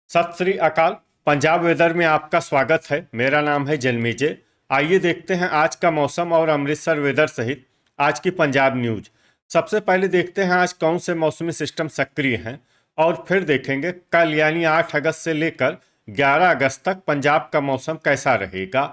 सत श्री अकाल। पंजाब वेदर में आपका स्वागत है। मेरा नाम है जन्मेजय। आइए देखते हैं आज का मौसम और अमृतसर वेदर सहित आज की पंजाब न्यूज। सबसे पहले देखते हैं आज कौन से मौसमी सिस्टम सक्रिय हैं और फिर देखेंगे कल यानी 8 अगस्त से लेकर 11 अगस्त तक पंजाब का मौसम कैसा रहेगा।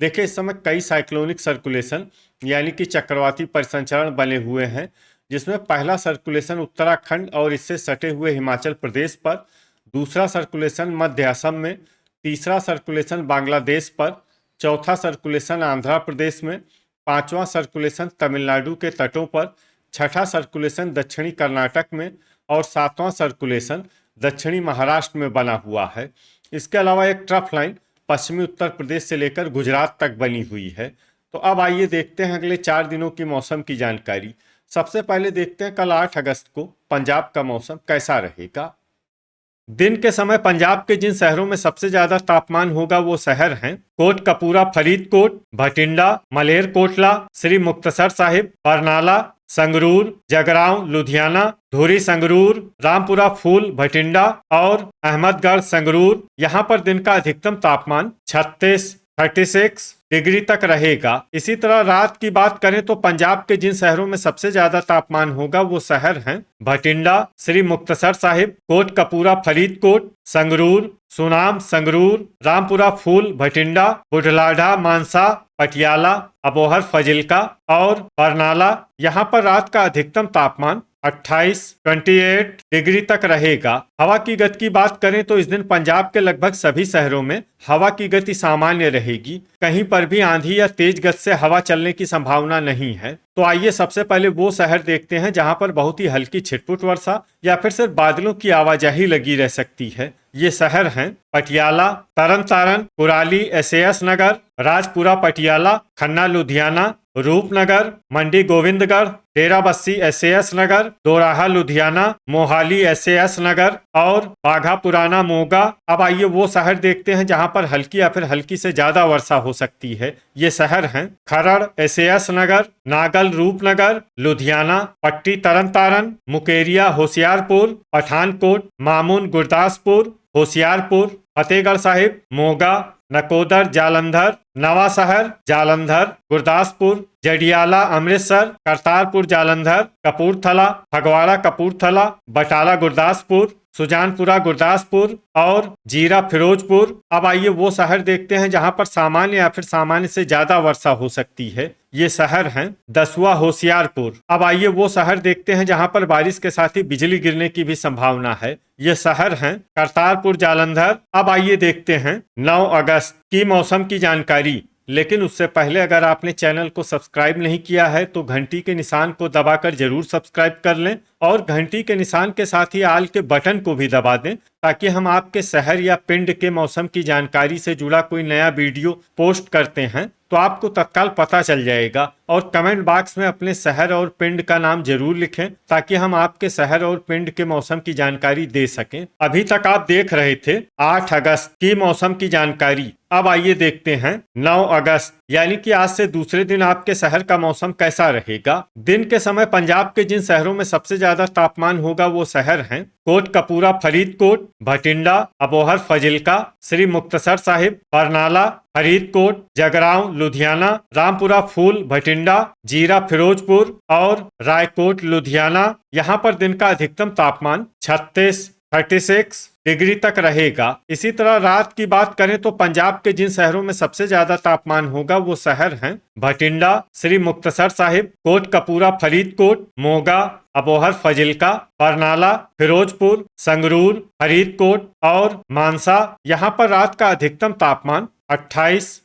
देखिए, इस समय कई साइक्लोनिक सर्कुलेशन यानी कि चक्रवाती परिसंचरण बने हुए हैं, जिसमें पहला सर्कुलेशन उत्तराखंड और इससे सटे हुए हिमाचल प्रदेश पर, दूसरा सर्कुलेशन मध्य असम में, तीसरा सर्कुलेशन बांग्लादेश पर, चौथा सर्कुलेशन आंध्र प्रदेश में, पांचवा सर्कुलेशन तमिलनाडु के तटों पर, छठा सर्कुलेशन दक्षिणी कर्नाटक में और सातवां सर्कुलेशन दक्षिणी महाराष्ट्र में बना हुआ है। इसके अलावा एक ट्रफ लाइन पश्चिमी उत्तर प्रदेश से लेकर गुजरात तक बनी हुई है। तो अब आइए देखते हैं अगले 4 दिनों की मौसम की जानकारी। सबसे पहले देखते हैं कल 8 अगस्त को पंजाब का मौसम कैसा रहेगा। दिन के समय पंजाब के जिन शहरों में सबसे ज्यादा तापमान होगा वो शहर हैं कोटकपूरा, फरीदकोट, भटिंडा, मलेरकोटला, श्री मुक्तसर साहिब, बरनाला, संगरूर, जगरांव, लुधियाना, धुरी संगरूर, रामपुरा फूल, भटिंडा और अहमदगढ़ संगरूर। यहाँ पर दिन का अधिकतम तापमान 36 डिग्री तक रहेगा। इसी तरह रात की बात करें तो पंजाब के जिन शहरों में सबसे ज्यादा तापमान होगा वो शहर हैं भटिंडा, श्री मुक्तसर साहिब, कोटकपूरा, फरीदकोट, संगरूर, सुनाम, संगरूर, रामपुरा फूल, भटिंडा, बुढलाडा, मानसा, पटियाला, अबोहर, फजिल्का और बरनाला। यहाँ पर रात का अधिकतम तापमान 28 डिग्री तक रहेगा। हवा की गति की बात करें तो इस दिन पंजाब के लगभग सभी शहरों में हवा की गति सामान्य रहेगी। कहीं पर भी आंधी या तेज गति से हवा चलने की संभावना नहीं है। तो आइए सबसे पहले वो शहर देखते हैं जहां पर बहुत ही हल्की छिटपुट वर्षा या फिर सिर्फ बादलों की आवाजाही लगी रह सकती है। ये शहर हैं पटियाला, तरन तारण, कुराली, एसएएस नगर, राजपुरा पटियाला, खन्ना लुधियाना, रूपनगर, मंडी गोविंदगढ़, डेराबस्सी एसएएस नगर, दोराहा लुधियाना, मोहाली एसएएस नगर और बाघा पुराना मोगा। अब आइए वो शहर देखते हैं जहां पर हल्की या फिर हल्की से ज्यादा वर्षा हो सकती है। ये शहर हैं खरड़, एसएएस नगर, नागल, रूपनगर, लुधियाना, पट्टी, तरन तारण, मुकेरिया, होशियारपुर, पठानकोट, मामून, गुरदासपुर, होशियारपुर, फतेहगढ़ साहिब, मोगा, नकोदर, जालंधर, नवा शहर, जालंधर, गुरदासपुर, जडियाला, अमृतसर, करतारपुर, जालंधर, कपूरथला, फगवाड़ा, कपूरथला, बटाला, गुरदासपुर, सुजानपुरा, गुरदासपुर और जीरा, फिरोजपुर। अब आइए वो शहर देखते हैं जहां पर सामान्य या फिर सामान्य से ज्यादा वर्षा हो सकती है। ये शहर हैं दसुआ, होशियारपुर। अब आइए वो शहर देखते हैं जहां पर बारिश के साथ ही बिजली गिरने की भी संभावना है। ये शहर हैं करतारपुर, जालंधर। अब आइए देखते हैं 9 अगस्त की मौसम की जानकारी। लेकिन उससे पहले अगर आपने चैनल को सब्सक्राइब नहीं किया है तो घंटी के निशान को दबाकर जरूर सब्सक्राइब कर लें और घंटी के निशान के साथ ही आल के बटन को भी दबा दें, ताकि हम आपके शहर या पिंड के मौसम की जानकारी से जुड़ा कोई नया वीडियो पोस्ट करते हैं तो आपको तत्काल पता चल जाएगा। और कमेंट बॉक्स में अपने शहर और पिंड का नाम जरूर लिखें ताकि हम आपके शहर और पिंड के मौसम की जानकारी दे सकें। अभी तक आप देख रहे थे 8 अगस्त की मौसम की जानकारी। अब आइए देखते हैं 9 अगस्त यानी कि आज से दूसरे दिन आपके शहर का मौसम कैसा रहेगा। दिन के समय पंजाब के जिन शहरों में सबसे ज्यादा तापमान होगा वो शहर हैं कोटकपूरा, फरीदकोट, भटिंडा, अबोहर, फजिल्का, श्री मुक्तसर साहिब, बरनाला, फरीदकोट, जगरांव, लुधियाना, रामपुरा फूल, भटिंडा, जीरा, फिरोजपुर और रायकोट, लुधियाना। यहाँ पर दिन का अधिकतम तापमान 36 डिग्री तक रहेगा। इसी तरह रात की बात करें तो पंजाब के जिन शहरों में सबसे ज्यादा तापमान होगा वो शहर हैं भटिंडा, श्री मुक्तसर साहिब, कोटकपूरा, फरीदकोट, मोगा, अबोहर, फजिल्का, बरनाला, फिरोजपुर, संगरूर, फरीदकोट और मानसा। यहाँ पर रात का अधिकतम तापमान 28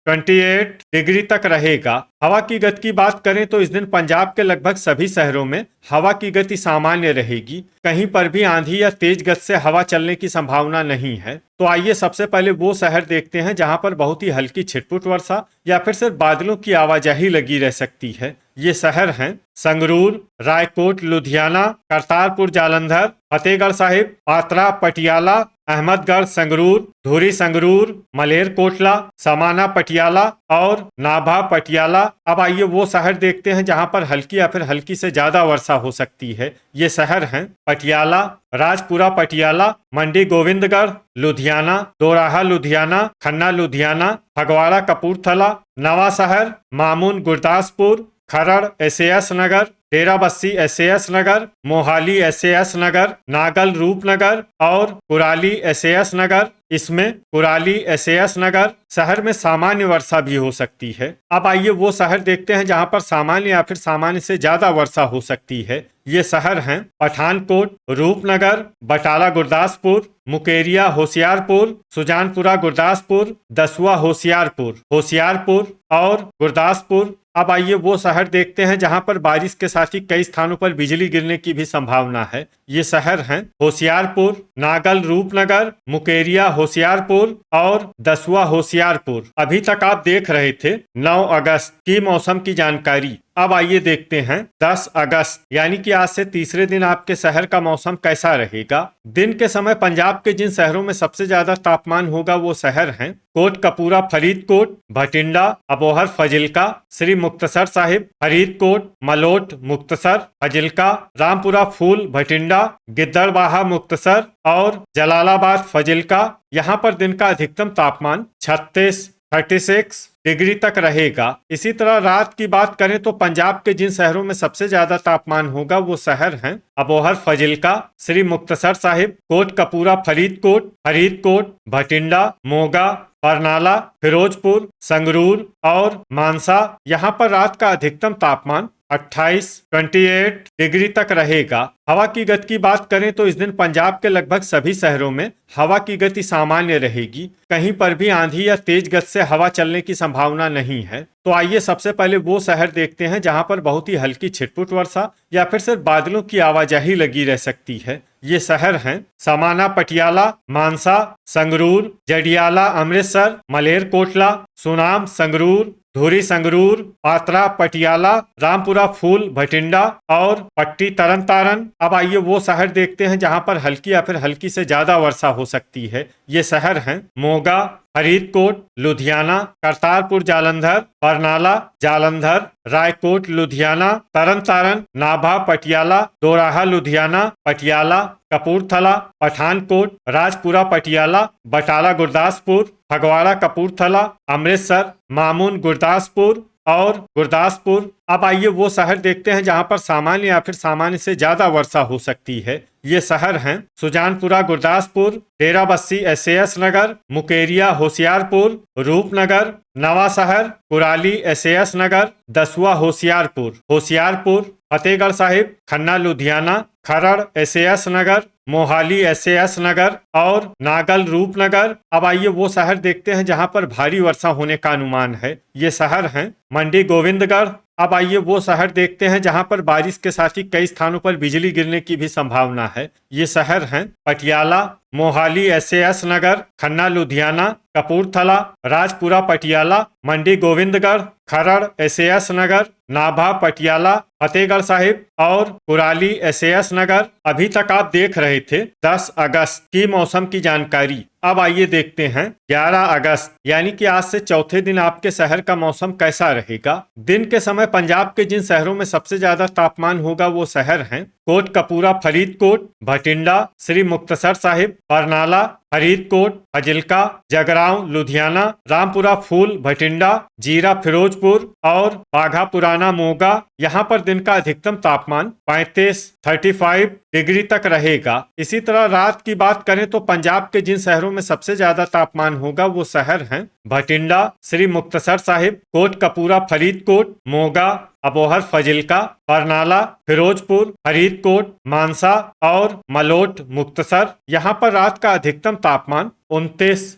डिग्री तक रहेगा। हवा की गति की बात करें तो इस दिन पंजाब के लगभग सभी शहरों में हवा की गति सामान्य रहेगी। कहीं पर भी आंधी या तेज गति से हवा चलने की संभावना नहीं है। तो आइए सबसे पहले वो शहर देखते हैं जहां पर बहुत ही हल्की छिटपुट वर्षा या फिर सिर्फ बादलों की आवाजाही लगी रह सकती है। ये शहर हैं संगरूर, रायकोट, लुधियाना, करतारपुर, जालंधर, फतेहगढ़ साहिब, पात्रा, पटियाला, अहमदगढ़ संगरूर, धुरी संगरूर, मलेरकोटला, समाना पटियाला और नाभा पटियाला। अब आइए वो शहर देखते हैं जहां पर हल्की या फिर हल्की से ज्यादा वर्षा हो सकती है। ये शहर हैं पटियाला, राजपुरा पटियाला, मंडी गोविंदगढ़, लुधियाना, दोराहा लुधियाना, खन्ना लुधियाना, फगवाड़ा कपूरथला, नवा शहर, मामून गुरदासपुर, खरड़ एसएएस नगर, डेराबस्सी एसएएस नगर, मोहाली एसएएस नगर, नागल रूपनगर और कुराली एसएएस नगर। इसमें कुराली एसएएस नगर शहर में सामान्य वर्षा भी हो सकती है। अब आइए वो शहर देखते हैं जहां पर सामान्य या फिर सामान्य से ज्यादा वर्षा हो सकती है। ये शहर हैं पठानकोट, रूपनगर, बटाला गुरदासपुर, मुकेरिया होशियारपुर, सुजानपुरा गुरदासपुर, दसुआ होशियारपुर और गुरदासपुर। अब आइए वो शहर देखते हैं जहां पर बारिश के साथ ही कई स्थानों पर बिजली गिरने की भी संभावना है। ये शहर हैं होशियारपुर, नागल रूपनगर, मुकेरिया होशियारपुर और दसुआ होशियारपुर। अभी तक आप देख रहे थे 9 अगस्त की मौसम की जानकारी। अब आइए देखते हैं 10 अगस्त यानी कि आज से तीसरे दिन आपके शहर का मौसम कैसा रहेगा। दिन के समय पंजाब के जिन शहरों में सबसे ज्यादा तापमान होगा वो शहर हैं कोटकपूरा फरीदकोट, भटिंडा, अबोहर फजिल्का, श्री मुक्तसर साहिब, फरीदकोट, मलोट मुक्तसर फजिल्का, रामपुरा फूल भटिंडा, गिद्दड़बाहा मुक्तसर और जलालाबाद फजिल्का। यहाँ पर दिन का अधिकतम तापमान 36 डिग्री तक रहेगा। इसी तरह रात की बात करें तो पंजाब के जिन शहरों में सबसे ज्यादा तापमान होगा वो शहर हैं अबोहर फजिल्का, श्री मुक्तसर साहिब, कोटकपूरा फरीदकोट, भटिंडा, मोगा, बरनाला, फिरोजपुर, संगरूर और मानसा। यहाँ पर रात का अधिकतम तापमान 28 डिग्री तक रहेगा। हवा की गति की बात करें तो इस दिन पंजाब के लगभग सभी शहरों में हवा की गति सामान्य रहेगी। कहीं पर भी आंधी या तेज गति से हवा चलने की संभावना नहीं है। तो आइए सबसे पहले वो शहर देखते हैं जहां पर बहुत ही हल्की छिटपुट वर्षा या फिर सिर्फ बादलों की आवाजाही लगी रह सकती है। ये शहर हैं समाना पटियाला, मानसा, संगरूर, जडियाला अमृतसर, मलेरकोटला, सुनाम संगरूर, धुरी संगरूर, पात्रा पटियाला, रामपुरा फूल भटिंडा और पट्टी तरन तारन। अब आइए वो शहर देखते हैं जहां पर हल्की या फिर हल्की से ज्यादा वर्षा हो सकती है। ये शहर हैं मोगा, फरीदकोट, लुधियाना, करतारपुर जालंधर, बरनाला जालंधर, रायकोट लुधियाना, तरन तारन, नाभा पटियाला, दोराहा लुधियाना, पटियाला, कपूरथला, पठानकोट, राजपुरा पटियाला, बटाला गुरदासपुर, फगवाड़ा कपूरथला, अमृतसर, मामून गुरदासपुर और गुरदासपुर। अब आइए वो शहर देखते हैं जहां पर सामान्य या फिर सामान्य से ज्यादा वर्षा हो सकती है। ये शहर हैं सुजानपुरा गुरदासपुर, डेराबस्सी एसएएस नगर, मुकेरिया होशियारपुर, रूपनगर, नवा शहर, कुराली एसएएस नगर, दसुआ होशियारपुर, फतेहगढ़ साहिब, खन्ना लुधियाना, खरड़ एसएएस नगर, मोहाली एसएएस नगर और नागल रूपनगर। अब आइए वो शहर देखते हैं जहां पर भारी वर्षा होने का अनुमान है। ये शहर हैं मंडी गोविंदगढ़। अब आइए वो शहर देखते हैं जहां पर बारिश के साथ ही कई स्थानों पर बिजली गिरने की भी संभावना है। ये शहर हैं पटियाला, मोहाली एसएएस नगर, खन्ना लुधियाना, कपूरथला, राजपुरा पटियाला, मंडी गोविंदगढ़, खरड़ एसएएस नगर, नाभा पटियाला, फतेहगढ़ साहिब और कुराली एसएएस नगर। अभी तक आप देख रहे थे 10 अगस्त की मौसम की जानकारी। अब आइए देखते हैं 11 अगस्त यानी कि आज से चौथे दिन आपके शहर का मौसम कैसा रहेगा। दिन के समय पंजाब के जिन शहरों में सबसे ज्यादा तापमान होगा वो शहर हैं कोटकपूरा फरीदकोट, भटिंडा, श्री मुक्तसर साहिब, बरनाला, फरीदकोट, फजिल्का, जगरांव लुधियाना, रामपुरा फूल भटिंडा, जीरा फिरोजपुर और बाघा पुराना मोगा। यहाँ पर दिन का अधिकतम तापमान 35 डिग्री तक रहेगा। इसी तरह रात की बात करें तो पंजाब के जिन शहरों में सबसे ज्यादा तापमान होगा वो शहर हैं भटिंडा, श्री मुक्तसर साहिब, कोटकपूरा फरीदकोट, मोगा, अबोहर फजिल्का, बरनाला, फिरोजपुर, फरीदकोट, मानसा और मलोट मुक्तसर। यहाँ पर रात का अधिकतम तापमान 29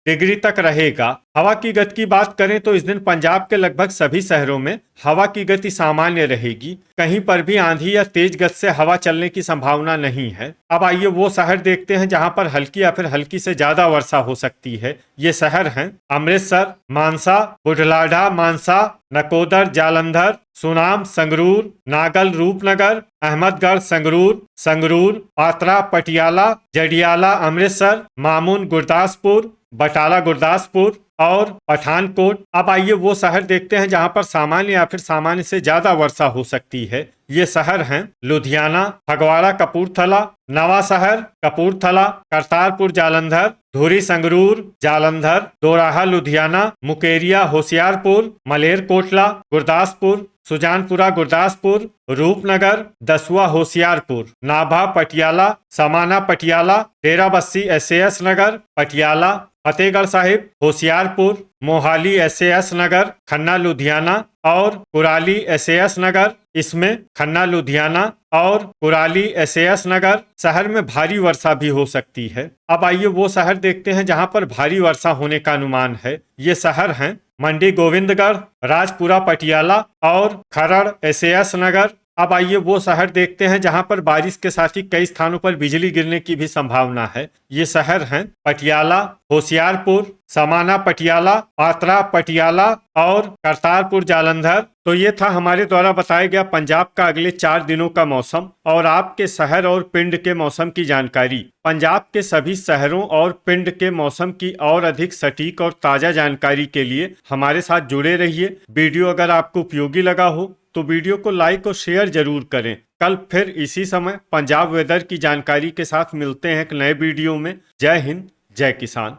डिग्री तक रहेगा। हवा की गति की बात करें तो इस दिन पंजाब के लगभग सभी शहरों में हवा की गति सामान्य रहेगी। कहीं पर भी आंधी या तेज गति से हवा चलने की संभावना नहीं है। अब आइए वो शहर देखते हैं जहां पर हल्की या फिर हल्की से ज्यादा वर्षा हो सकती है। ये शहर हैं अमृतसर, मानसा, बुढलाढा मानसा, नकोदर जालंधर, सुनाम संगरूर, नागल रूपनगर, अहमदगढ़ संगरूर, संगरूर, पात्रा पटियाला, जडियाला अमृतसर, मामून गुरदासपुर, बटाला गुरदासपुर और पठानकोट। अब आइए वो शहर देखते हैं जहां पर सामान्य या फिर सामान्य से ज्यादा वर्षा हो सकती है। ये शहर हैं लुधियाना, फगवाड़ा कपूरथला, नवा शहर कपूरथला, करतारपुर जालंधर, धुरी संगरूर जालंधर, दोराहा लुधियाना, मुकेरिया होशियारपुर, मलेरकोटला गुरदासपुर, सुजानपुरा गुरदासपुर, रूपनगर, दसुआ होशियारपुर, नाभा पटियाला, समाना पटियाला, डेराबस्सी एसएएस नगर पटियाला, फतेहगढ़ साहिब होशियारपुर, मोहाली एसएएस नगर, खन्ना लुधियाना और कुराली एसएएस नगर। इसमें खन्ना लुधियाना और कुराली एसएएस नगर शहर में भारी वर्षा भी हो सकती है। अब आइए वो शहर देखते हैं जहां पर भारी वर्षा होने का अनुमान है। ये शहर हैं मंडी गोविंदगढ़, राजपुरा पटियाला और खरड़ एसएएस नगर। अब आइए वो शहर देखते हैं जहां पर बारिश के साथ ही कई स्थानों पर बिजली गिरने की भी संभावना है। ये शहर हैं पटियाला, होशियारपुर, समाना पटियाला, पात्रा पटियाला और करतारपुर जालंधर। तो ये था हमारे द्वारा बताया गया पंजाब का अगले 4 दिनों का मौसम और आपके शहर और पिंड के मौसम की जानकारी। पंजाब के सभी शहरों और पिंड के मौसम की और अधिक सटीक और ताजा जानकारी के लिए हमारे साथ जुड़े रहिए। वीडियो अगर आपको उपयोगी लगा हो तो वीडियो को लाइक और शेयर जरूर करें। कल फिर इसी समय पंजाब वेदर की जानकारी के साथ मिलते हैं एक नए वीडियो में। जय हिंद, जय किसान।